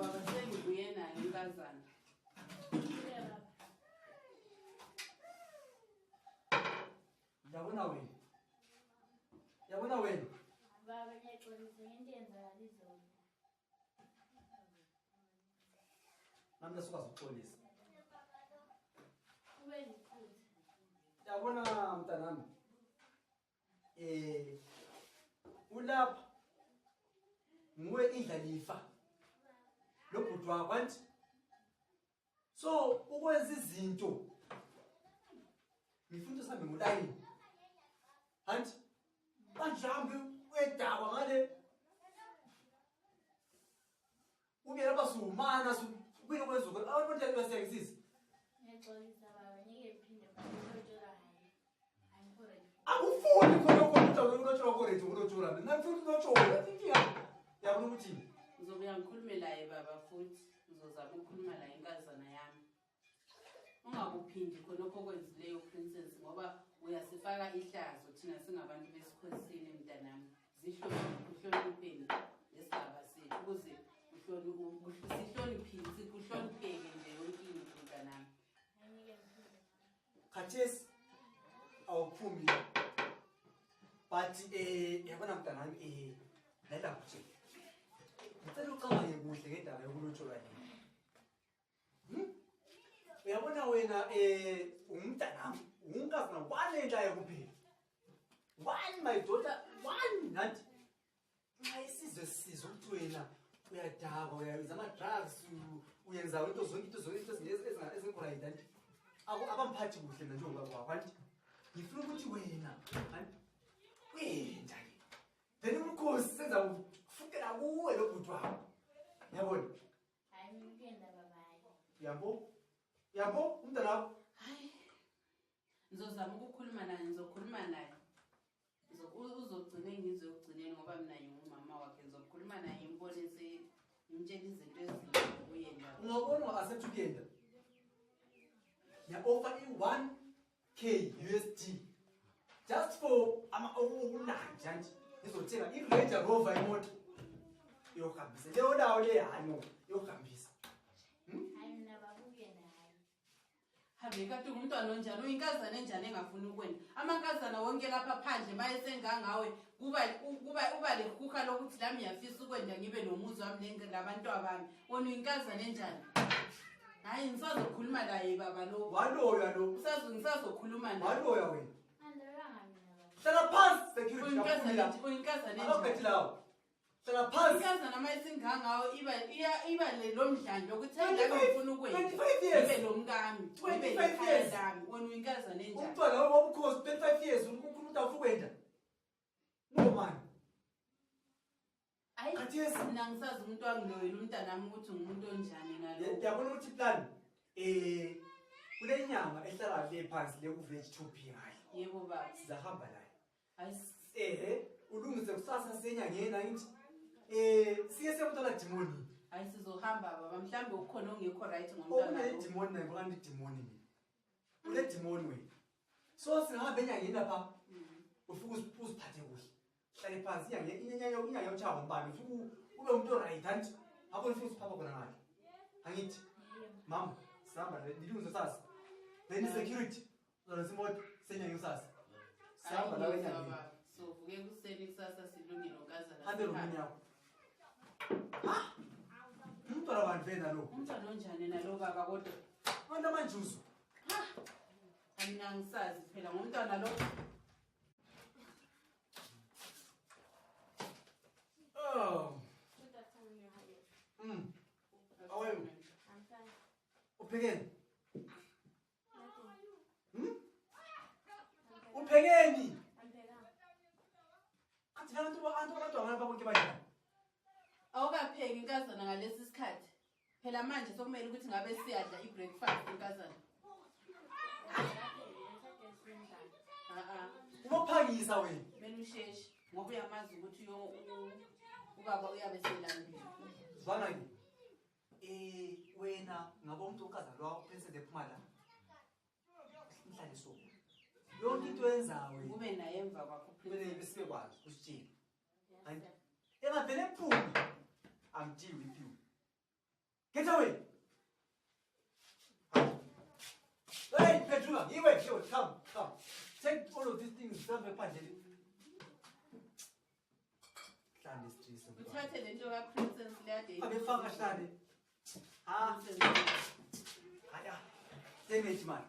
baba sengibuye nayo inkazana. Yabona wena. Yabona wena. Baba ngiyaxolisa into eyenzakala izolo. Nami ngisukwazi ukuxolisa. Kube liphutha. Yabona mntanami. Ulapha nguwe indlalifa. Lo bhuti wakho anti. So ukwenza izinto. Ngifuna usambe ngolayini. Anti. Banjambe wedaba ngale. Ubuyela basumana ubuyela kwezuko. Abantu basiyakisisa. Ngiyaxolisa baba ngeke ngiphinde ngithola hayi. Angikho Akufuni khona ukuthi unotshola korethi unotshola. Mina ngifuna unotshola. Inkinga yabona ukuthi Ngizobuya ngikhulume laye baba futhi ngizozama ukukhuluma la inkazana yami. Ungakuphindi khonokho okwenzileyo princess ngoba uyasifaka ihlazo thina singabantu besikhosini mntanami. Uhlonipheni lesigaba sethu ukuze sihloniphile kuhlonipheke nje yonke into mntanami. khathesi awuphumi but yabona mntanami lala kuthi ngicela ucabange kuhle ngendaba yokulotsholwa yini. Uyabona wena umntanami unkazana wanenhlayo kuphela. One my daughter one nathi. Nxa isizwe sisizwe ukuthi wena uyadakwa uyenza ama drugs uyenza into zonke ezingekho right anti. Abamphathi kuhle manje ngoba kwanti ngifuna ukuthi wena anti wenza ke. Then umkhosi senza ukufukela kuwe lo bhuti wakho. Yabona? Hayi ngikenda baba. Yabo umntanami. Hayi. Ngizozama ukukhuluma naye ngizokhuluma naye. Uzogcina ngizogcineni ngoba mina ngumama wakhe ngizokhuluma naye imbonise imtshela izinto ezinhle kuyenza. Ungabona asetukenda. Ya offer i1K USD just for ukulanja nje. Ngizothenga iRange Rover imoto. Yokuhambisa. Leyo ndawo le hano yokuhambisa. Hayi mina babukenda hayi. Habe kade umntwana onjani uyinkazana enjani engafuni ukwenda. Amankazana wonke lapha phandle bayesengangawe kuba lekhuka lokuthi lami ngiyafisa ukwenda ngibe nomuzi wami labantu abami. Wona uyinkazana enjani? Hayi ngisazokhuluma laye baba lo. Waloya lo. Ngisazokhuluma naye. Waloya wena. Andolanga mina baba. Hlala phansi security kaphumela. Uyinkazana enjani? Akaphethi lawo. Hlala phansi. Inkazana mayisingangawe iba lomdlandlo ukuthi ngifuna ukwenda. 25 years. Ibe lomkami. 25 years. Wona uyinkazana enjani? Umntwana wobukhosi 25 years umuntu awufukwenda. No man. Hayi Khathesi mina ngisazi umuntu wangiloyela umntanami ukuthi ngumuntu onjani nalo. Ngiyabona ukuthi plan kule nyanga ehlala le phansi le ku-veg 2P ngayo. Yebo baba. Sizahamba layo. Hayi Ulungise kusasa senyangeni angithi siye semntwana demoni. hayi sizohamba baba mhlambe ukhona ongekho right ngomntana lo. Demoni nayo kanti demoni mina. Ule demoni wena. So singahamba enyangeni lapha. Ufika uziphathe kuhle. Hlale phansi inyanga yochaba mbani ufika ube umuntu right anti. Akho ufika usiphatha khona ngakhe. Angithi mama sihamba nilungise sasa. Then security uzosimoto senyanga sasa. Sihamba la enyangeni. So vuke kuseni kusasa silungile onkazana. Hambe rumini yakho. Ha? Umntwana wandvena lo. Umntwana onjani nalo baba kodwa? Abantu amanjuzu. Ha. Mina ngisazi phela ngomntwana lo. Oh. Good afternoon, how are you? How are you? I'm fine. Uphekeni? Nothing. Uphekeni? I'm better. Kathi abantu abangaba bonke banjani? Awukapheki inkazana ngalesi sikhathi. Phela manje sokumele ukuthi ngabe siyadla ibreakfast inkazana. Ubophangisa wena. Mena usheshi ngoba uyamazi ukuthi ubaba uyabe selambile. Zwana ke. Wena ngabo umuntu onkazana lwakho princess ephuma la. Mhlanje so. Yonke into yenzayo Kube naye emva kwakho kumele besibe kwazi usitshela. Engavele ephuma. I'm deal with you. Get away! Hey, Petrula, here, come. Take all of these things, grab a punch. uthathe lento kaprincess leyade Abefaka hlale. Damage man.